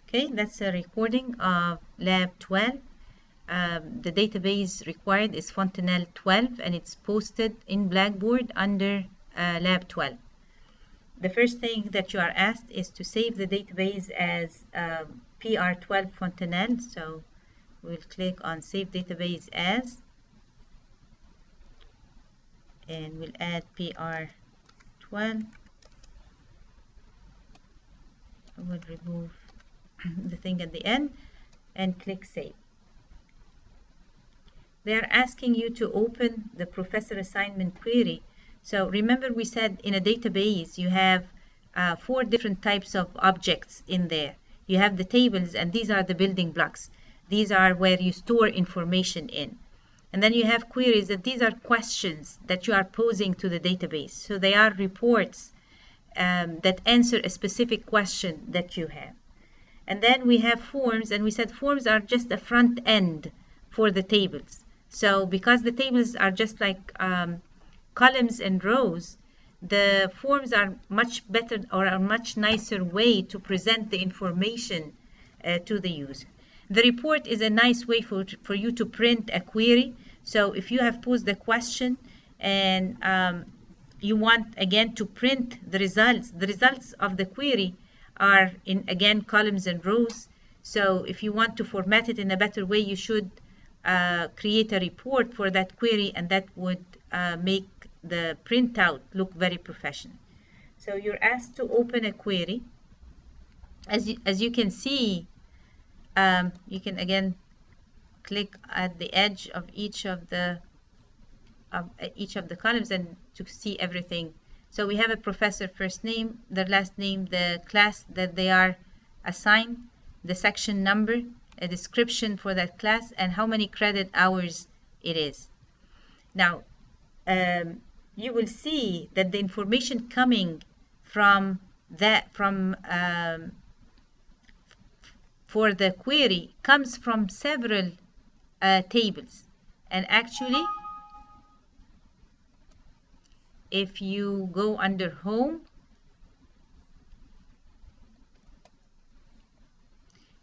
Okay, that's a recording of Lab 12. The database required is Fontenelle 12 and it's posted in Blackboard under Lab 12. The first thing that you are asked is to save the database as PR12 Fontenelle. So we'll click on Save Database As and we'll add PR12. We'll remove the thing at the end and click Save. They are asking you to open the professor assignment query. So remember we said in a database you have 4 different types of objects in there. You have the tables, and these are the building blocks. These are where you store information in. And then you have queries, and these are questions that you are posing to the database. So they are reports that answer a specific question that you have. And then we have forms, and we said forms are just a front end for the tables. So because the tables are just like columns and rows, the forms are much better or a much nicer way to present the information to the user. The report is a nice way for you to print a query. So if you have posed a question and you want again to print the results of the query are in again columns and rows. So if you want to format it in a better way, you should create a report for that query, and that would make the printout look very professional. So you're asked to open a query. As you can see, you can again click at the edge of each of the columns and to see everything. So we have a professor first name, the last name, the class that they are assigned, the section number, a description for that class, and how many credit hours it is. Now, you will see that the information coming from for the query comes from several tables. And actually, if you go under Home,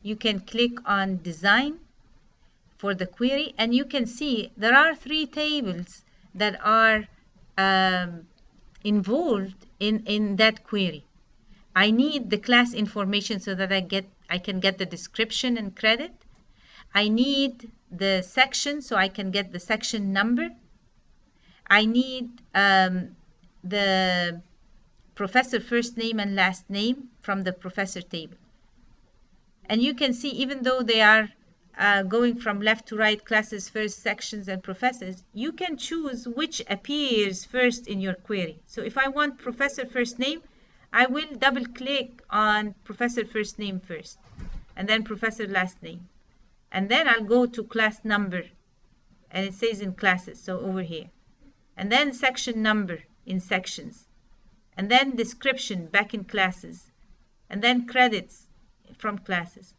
you can click on Design for the query, and you can see there are 3 tables that are involved in that query. I need the class information so that I can get the description and credit. I need the section so I can get the section number. I need the professor first name and last name from the professor table. And you can see, even though they are going from left to right, classes first, sections, and professors, you can choose which appears first in your query. So if I want professor first name, I will double click on professor first name first, and then professor last name. And then I'll go to class number, and it says in classes, so over here. And then section number in sections. And then description back in classes. And then credits from classes.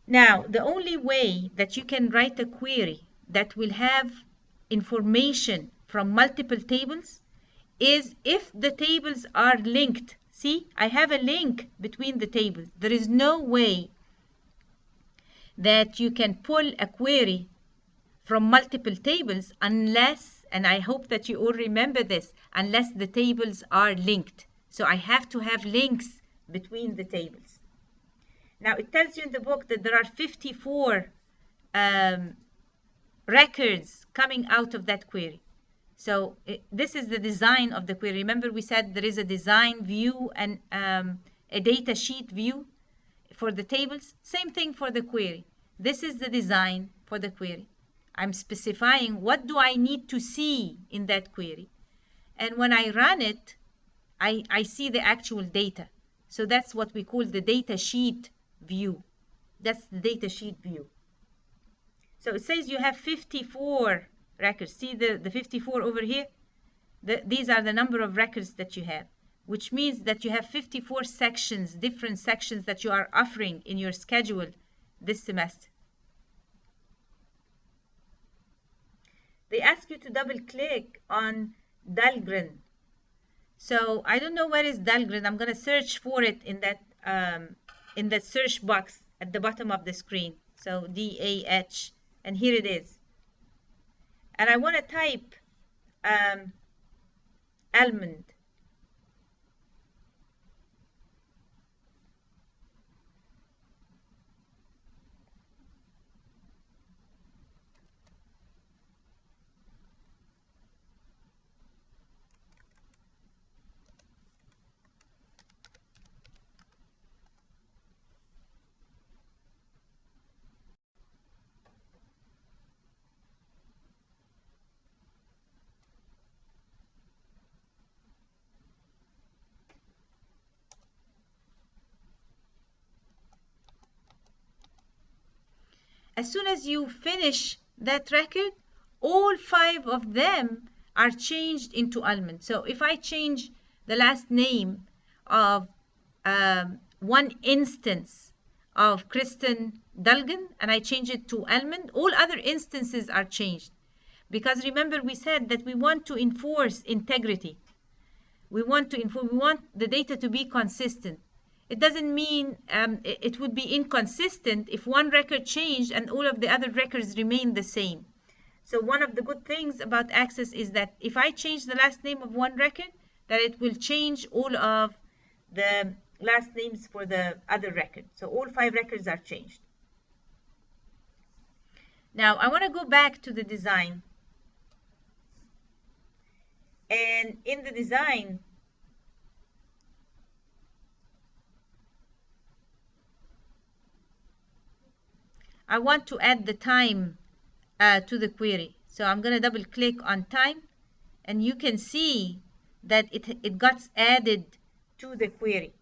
Now, the only way that you can write a query that will have information from multiple tables is if the tables are linked. See, I have a link between the tables. There is no way that you can pull a query from multiple tables unless, and I hope that you all remember this, unless the tables are linked. So I have to have links between the tables. Now it tells you in the book that there are 54 records coming out of that query. So this is the design of the query. Remember we said there is a design view and a data sheet view for the tables. Same thing for the query. This is the design for the query. I'm specifying what do I need to see in that query. And when I run it, I see the actual data. So that's what we call the data sheet view. That's the data sheet view. So it says you have 54 records. See the 54 over here? These are the number of records that you have, which means that you have 54 sections, different sections that you are offering in your schedule this semester. They ask you to double click on Dahlgren. So I don't know where is Dahlgren. I'm going to search for it in that in the search box at the bottom of the screen. So DAH, and here it is. And I want to type almond. As soon as you finish that record, all 5 of them are changed into almond. So if I change the last name of one instance of Kristen Dulgan and I change it to almond, all other instances are changed. Because remember, we said that we want to enforce integrity. We want the data to be consistent. It doesn't mean it would be inconsistent if one record changed and all of the other records remain the same. So one of the good things about Access is that if I change the last name of one record, that it will change all of the last names for the other record. So all 5 records are changed. Now I want to go back to the design. And in the design, I want to add the time to the query. So I'm going to double click on time, and you can see that it got added to the query.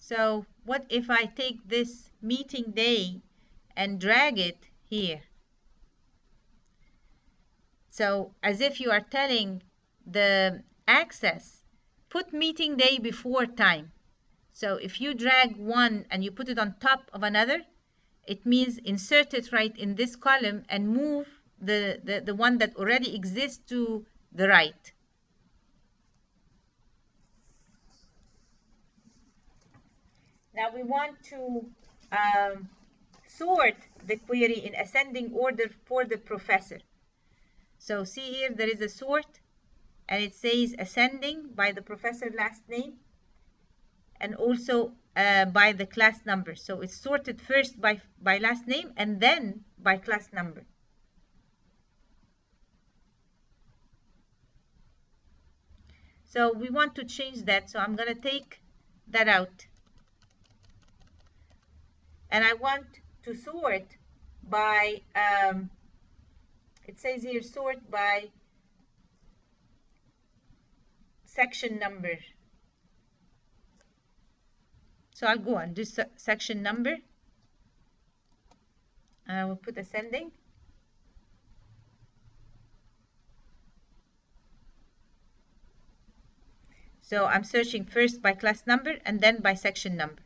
So what if I take this meeting day and drag it here? So as if you are telling the Access, put meeting day before time. So if you drag one and you put it on top of another, it means insert it right in this column and move the one that already exists to the right. Now we want to sort the query in ascending order for the professor. So see here, there is a sort, and it says ascending by the professor last name, and also by the class number. So it's sorted first by last name and then by class number. So we want to change that. So I'm going to take that out. And I want to sort by, it says here, sort by section number. So I'll go on this section number. I will put ascending. So I'm searching first by class number and then by section number.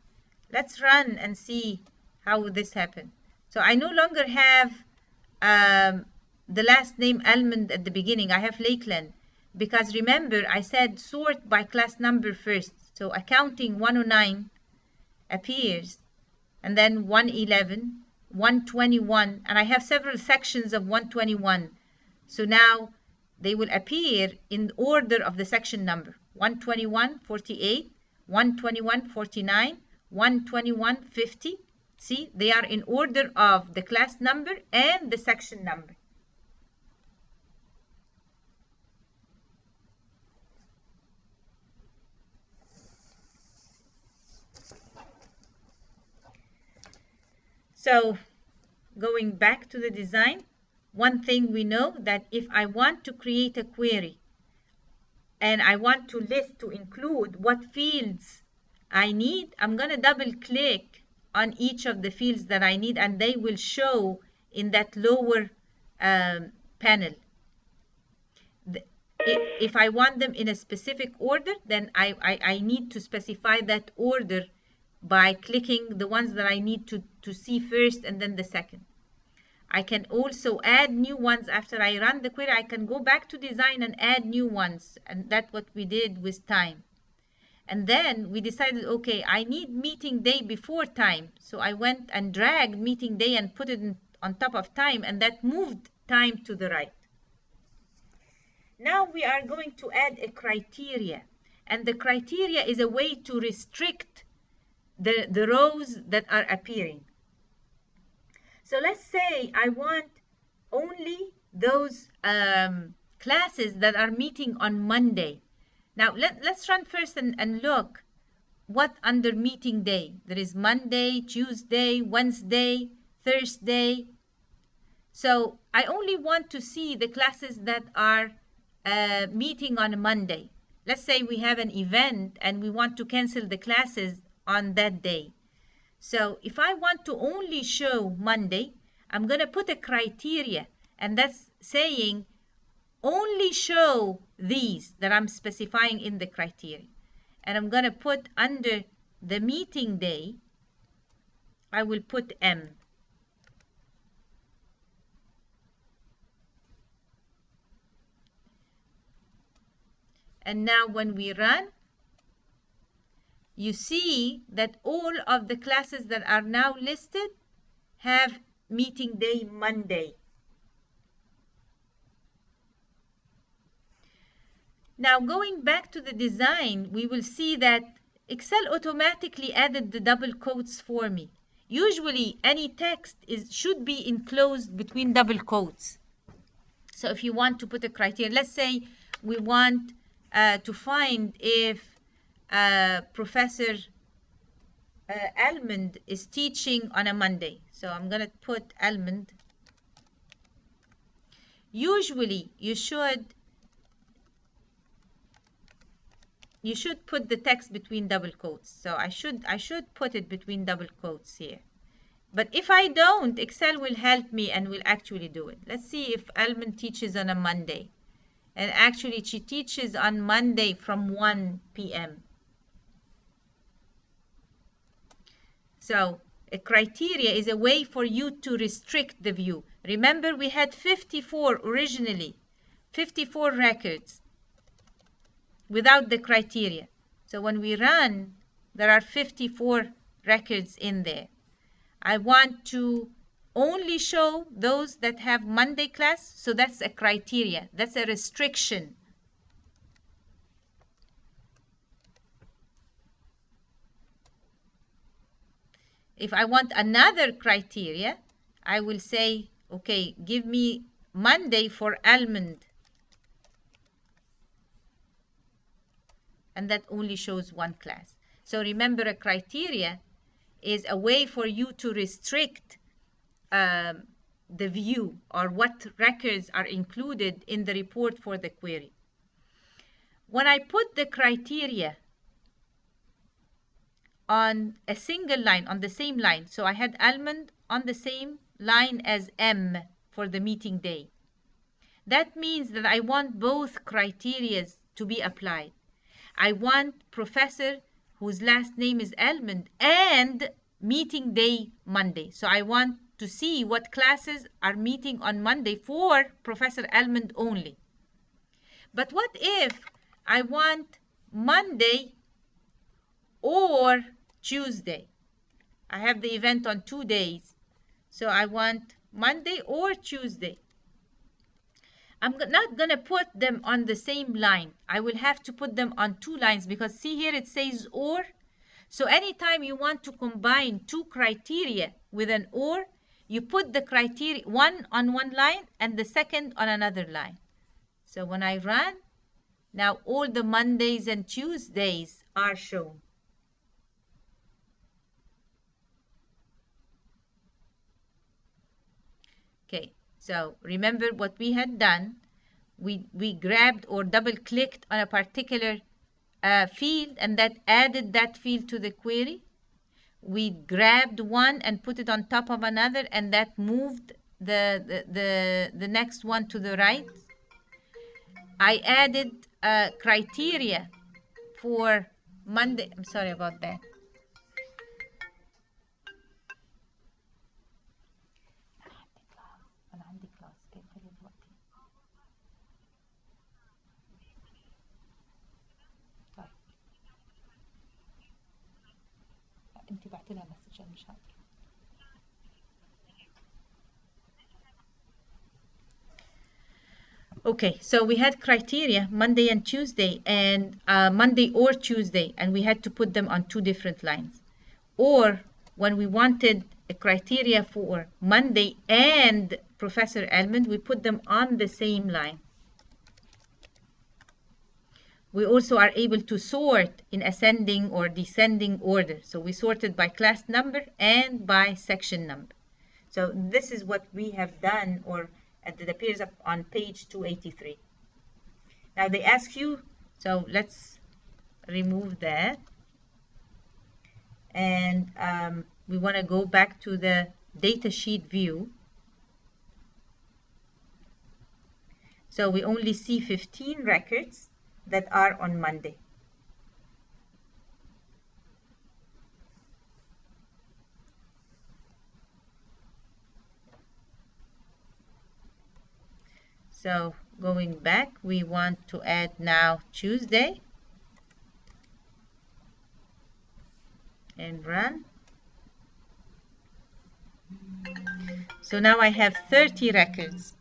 Let's run and see how this happened. So I no longer have the last name Almond at the beginning. I have Lakeland, because remember I said sort by class number first. So accounting 109 appears, and then 111, 121, and I have several sections of 121. So now they will appear in order of the section number: 121, 48, 121, 49, 121, 50. See, they are in order of the class number and the section number. So going back to the design, one thing we know that if I want to create a query and I want to include what fields I need, I'm going to double click on each of the fields that I need, and they will show in that lower panel. if I want them in a specific order, then I need to specify that order by clicking the ones that I need to see first and then the second. I can also add new ones after I run the query. I can go back to design and add new ones, and that's what we did with time. And then we decided, okay, I need meeting day before time. So I went and dragged meeting day and put it on top of time, and that moved time to the right. Now we are going to add a criteria, and the criteria is a way to restrict the rows that are appearing. So let's say I want only those classes that are meeting on Monday. Now let's run first and look what under meeting day. There is Monday, Tuesday, Wednesday, Thursday. So I only want to see the classes that are meeting on a Monday. Let's say we have an event and we want to cancel the classes on that day. So if I want to only show Monday, I'm going to put a criteria, and that's saying only show these that I'm specifying in the criteria. And I'm going to put under the meeting day, I will put M. And now when we run, you see that all of the classes that are now listed have meeting day Monday. Now going back to the design, we will see that Excel automatically added the double quotes for me. Usually any text should be enclosed between double quotes. So if you want to put a criteria, let's say we want to find if Professor Almond is teaching on a Monday. So I'm going to put Almond. Usually you should put the text between double quotes. So I should put it between double quotes here. But if I don't, Excel will help me and will actually do it. Let's see if Almond teaches on a Monday. And actually she teaches on Monday from 1 p.m. So a criteria is a way for you to restrict the view. Remember, we had 54 originally, 54 records without the criteria. So when we run, there are 54 records in there. I want to only show those that have Monday class, so that's a criteria. That's a restriction. If I want another criteria, I will say, okay, give me Monday for Almond. And that only shows one class. So remember, a criteria is a way for you to restrict the view or what records are included in the report for the query. When I put the criteria on a single line, on the same line, so I had Almond on the same line as M for the meeting day. That means that I want both criteria to be applied. I want Professor whose last name is Almond and meeting day Monday. So I want to see what classes are meeting on Monday for Professor Almond only. But what if I want Monday or Tuesday? I have the event on 2 days. So I want Monday or Tuesday. I'm not going to put them on the same line. I will have to put them on 2 lines because see here it says or. So anytime you want to combine 2 criteria with an or, you put the criteria one on one line and the second on another line. So when I run, now all the Mondays and Tuesdays are shown. Okay. So remember what we had done. We grabbed or double clicked on a particular field and that added that field to the query. We grabbed one and put it on top of another and that moved the next one to the right. I added criteria for Monday. I'm sorry about that. أنا عندي كلاس كيف دلوقتي؟ طيب أنت بعت لها مسج أنا مش هقدر. Okay, so we had criteria Monday and Tuesday, and Monday or Tuesday, and we had to put them on two different lines. Or when we wanted a criteria for Monday and Professor Elmond, we put them on the same line. We also are able to sort in ascending or descending order. So we sorted by class number and by section number. So this is what we have done, or it appears up on page 283. Now they ask you, so let's remove that. And we want to go back to the datasheet view. So we only see 15 records that are on Monday. So going back, we want to add now Tuesday and run. So now I have 30 records.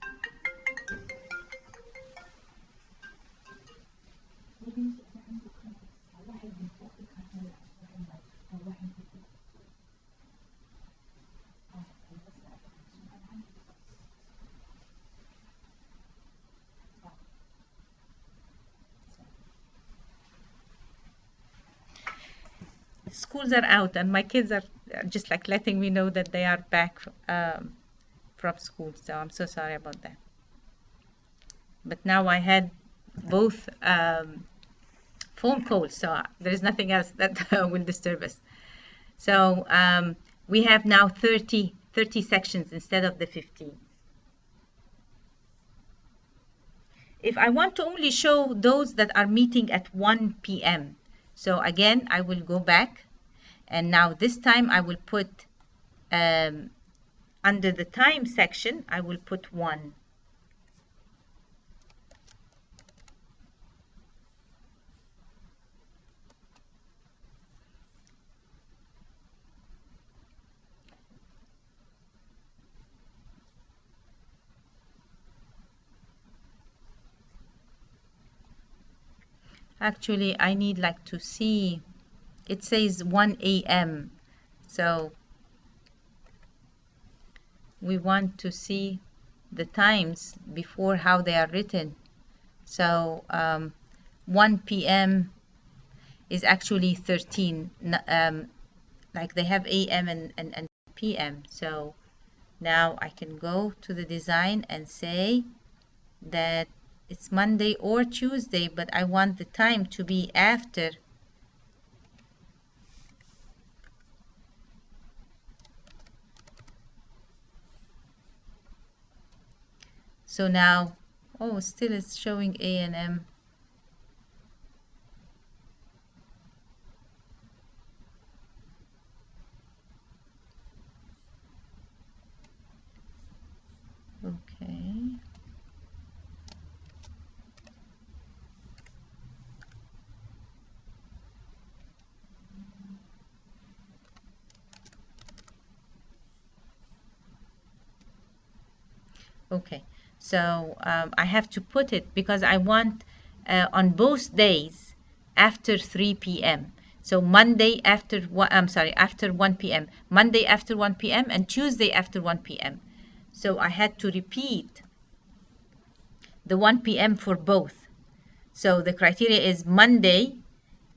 Schools are out and my kids are just like letting me know that they are back from school, so I'm so sorry about that. But now I had both phone calls, so there is nothing else that will disturb us. So we have now 30 sections instead of the 15. If I want to only show those that are meeting at 1 p.m., so again, I will go back, and now this time I will put under the time section, I will put 1. Actually, I need like to see, it says 1 a.m. So we want to see the times before how they are written. So 1 p.m. is actually 13. Like they have a.m. and p.m. So now I can go to the design and say that it's Monday or Tuesday, but I want the time to be after. So now, oh, still it's showing A and M. Okay. Okay, so I have to put it because I want on both days after 3 p.m. So Monday after after 1 p.m. Monday after 1 p.m. and Tuesday after 1 p.m. So I had to repeat the 1 p.m. for both. So the criteria is Monday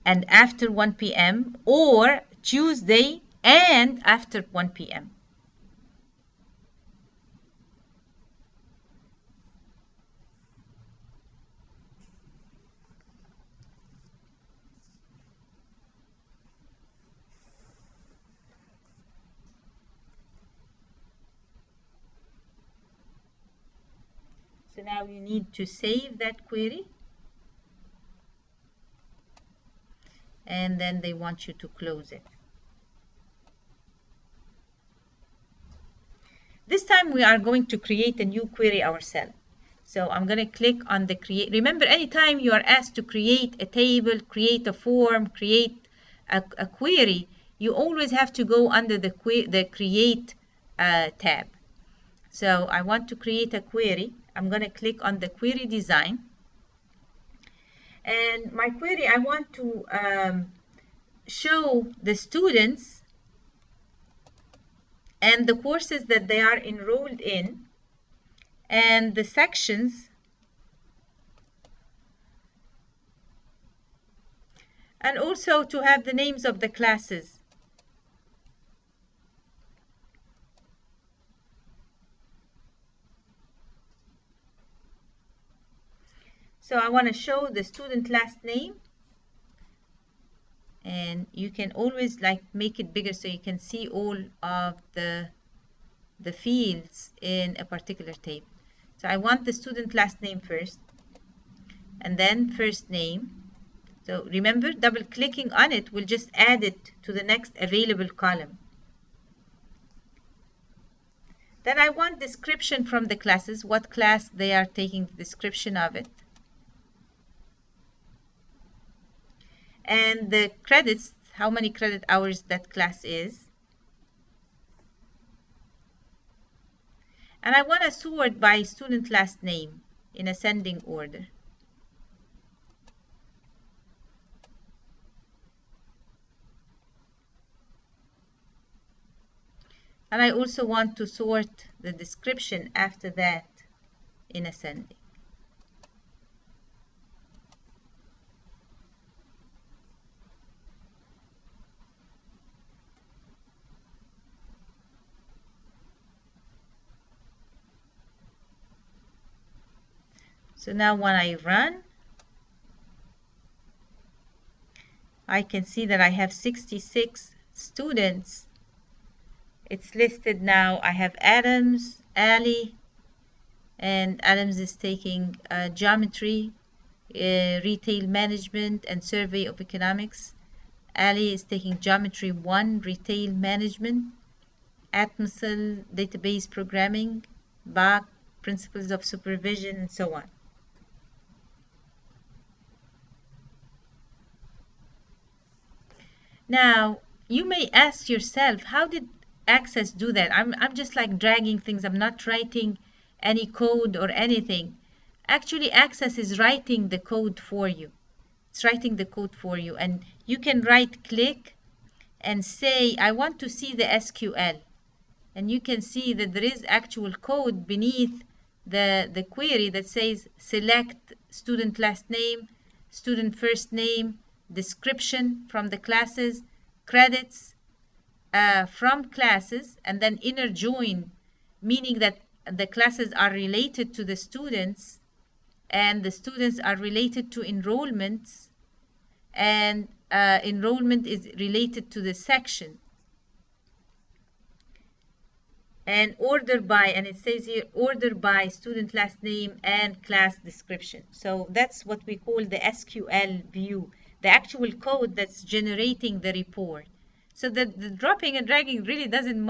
and after 1 p.m. or Tuesday and after 1 p.m. So now you need to save that query, and then they want you to close it. This time we are going to create a new query ourselves. So I'm going to click on the create. Remember, anytime you are asked to create a table, create a form, create a query, you always have to go under the create tab. So I want to create a query. I'm going to click on the query design. And my query, I want to show the students and the courses that they are enrolled in and the sections, and also to have the names of the classes. So I want to show the student last name, and you can always like make it bigger so you can see all of the fields in a particular table. So I want the student last name first, and then first name. So remember, double clicking on it will just add it to the next available column. Then I want description from the classes, what class they are taking, the description of it. And the credits, how many credit hours that class is. And I want to sort by student last name in ascending order. And I also want to sort the description after that in ascending. So now when I run, I can see that I have 66 students. It's listed now. I have Adams, Ali, and Adams is taking geometry, retail management, and survey of economics. Ali is taking geometry 1, retail management, Atmosel, database programming, Bach, principles of supervision, and so on. Now, you may ask yourself, how did Access do that? I'm just like dragging things. I'm not writing any code or anything. Actually, Access is writing the code for you. It's writing the code for you. And you can right click and say, I want to see the SQL. And you can see that there is actual code beneath the query that says select student last name, student first name, description from the classes, credits from classes, and then inner join, meaning that the classes are related to the students and the students are related to enrollments, and enrollment is related to the section. And order by, and it says here order by student last name and class description. So that's what we call the SQL view, the actual code that's generating the report. So the dropping and dragging really doesn't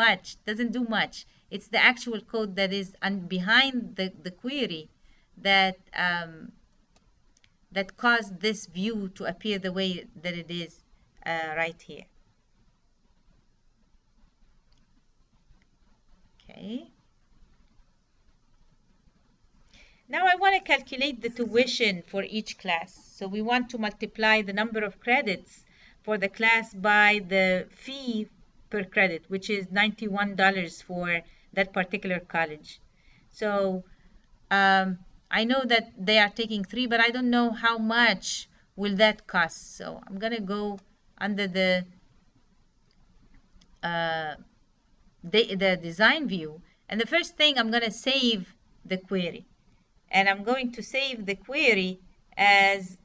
do much. It's the actual code that is behind the query that that caused this view to appear the way that it is right here. Okay. Now I want to calculate the tuition for each class. So we want to multiply the number of credits for the class by the fee per credit, which is $91 for that particular college. So I know that they are taking 3, but I don't know how much will that cost. So I'm going to go under the design view. And the first thing, I'm going to save the query. And I'm going to save the query as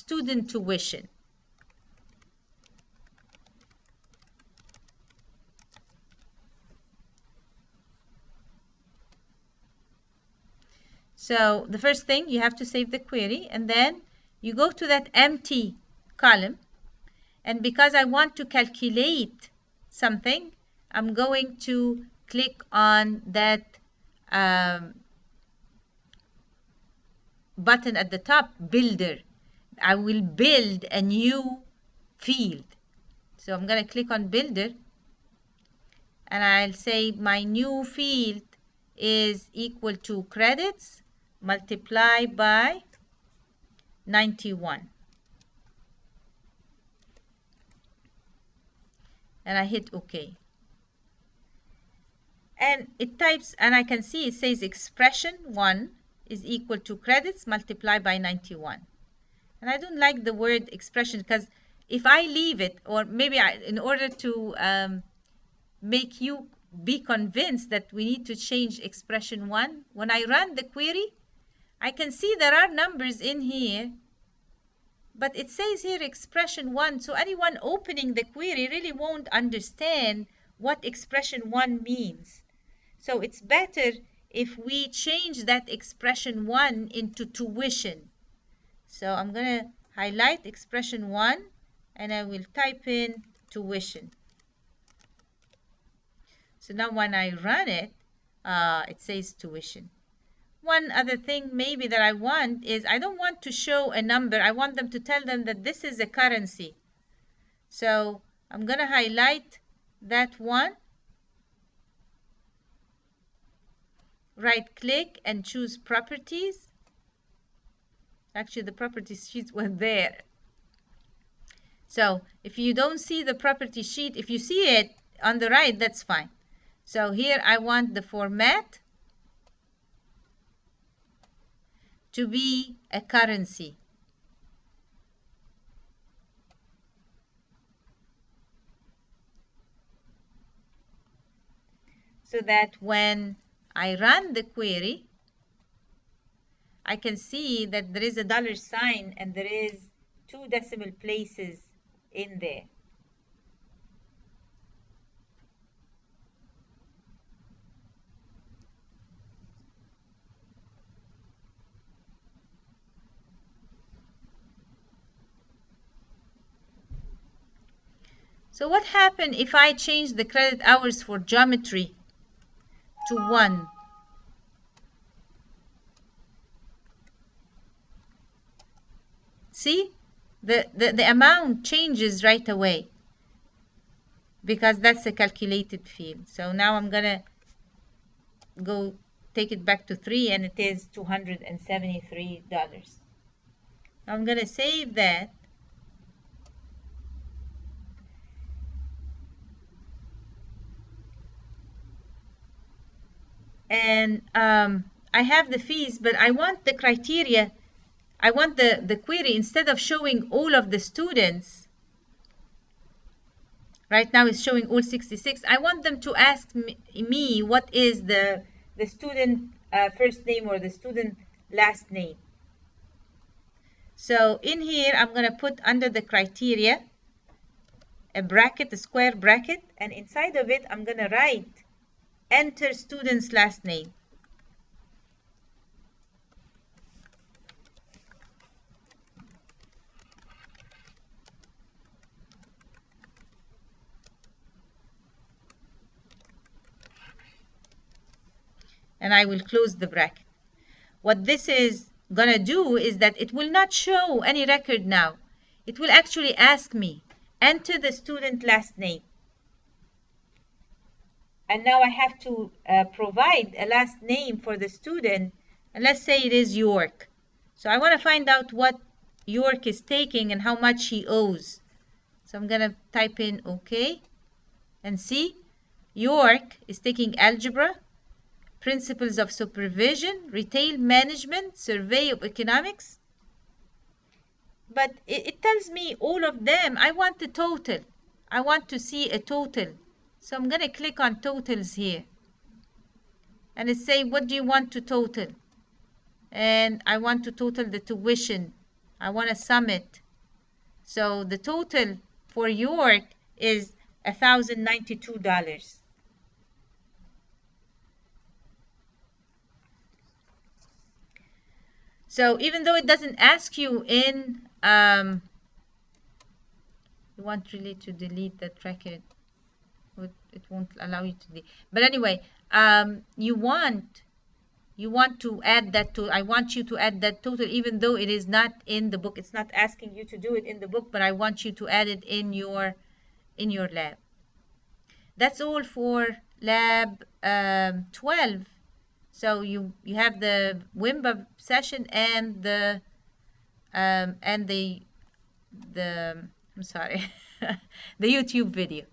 student tuition. So the first thing, you have to save the query, and then you go to that empty column, and because I want to calculate something, I'm going to click on that button at the top, builder. I will build a new field. So I'm going to click on builder, and I'll say my new field is equal to credits multiplied by 91. And I hit OK. And it types, and I can see it says expression 1 is equal to credits multiplied by 91. And I don't like the word expression, because if I leave it, or maybe in order to make you be convinced that we need to change expression 1, when I run the query, I can see there are numbers in here, but it says here expression 1, so anyone opening the query really won't understand what expression 1 means. So it's better if we change that expression 1 into tuition. So I'm going to highlight expression 1, and I will type in tuition. So now when I run it, it says tuition. One other thing maybe that I want is, I don't want to show a number. I want them to tell them that this is a currency. So I'm going to highlight that one, right click and choose properties. Actually, the property sheet was there. So if you don't see the property sheet, if you see it on the right, that's fine. So here I want the format to be a currency. So that when I run the query, I can see that there is a $sign and there is 2 decimal places in there. So what happened if I change the credit hours for geometry to 1? See, the amount changes right away, because that's a calculated field. So now I'm gonna go take it back to 3, and it is $273. I'm gonna save that. And I have the fees, but I want the criteria. I want the query, instead of showing all of the students, right now it's showing all 66, I want them to ask me what is the student first name or the student last name. So in here, I'm going to put under the criteria a bracket, a square bracket, and inside of it, I'm going to write enter student's last name. And I will close the bracket. What this is going to do is that it will not show any record now. It will actually ask me, enter the student last name. And now I have to provide a last name for the student. And let's say it is York. So I want to find out what York is taking and how much he owes. So I'm going to type in OK. And see, York is taking algebra, principles of supervision, retail management, survey of economics. But it tells me all of them. I want the total. I want to see a total. So I'm going to click on totals here. And it say, what do you want to total? And I want to total the tuition I want to sum it. So the total for York is $1,092. So even though it doesn't ask you in, you want really to delete that record, it won't allow you to delete. But anyway, you want to add that to, I want you to add that total even though it is not in the book. It's not asking you to do it in the book, but I want you to add it in your lab. That's all for lab 12. So you have the WIMBA session and the I'm sorry, the YouTube video.